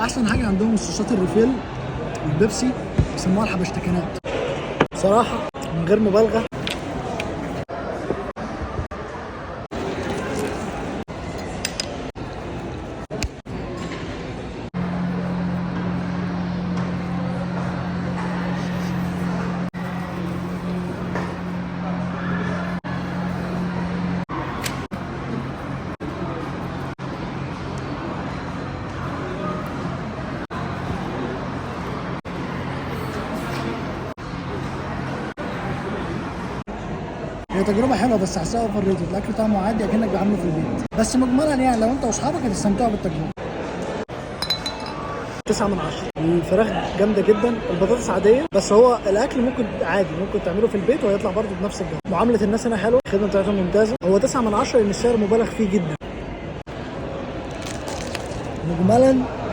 احسن حاجه عندهم الصوصات الريفيل والبيبسي، بيسموها الحبشتكنات بصراحه من غير مبالغه. هي تجربة حلوة بس حاسسها اوفر ريتد، الأكل طعمه عادي أكنك بعمله في البيت، بس مجملا يعني لو أنت وأصحابك هتستمتعوا بالتجربة. 9 من 10. الفراخ جامدة جدا، البطاطس عادية، بس هو الأكل ممكن عادي ممكن تعمله في البيت وهيطلع برضه بنفس الجودة. معاملة الناس هنا حلوة، الخدمة بتاعتهم ممتازة. هو 9 من 10 لأن السعر مبالغ فيه جدا. مجملا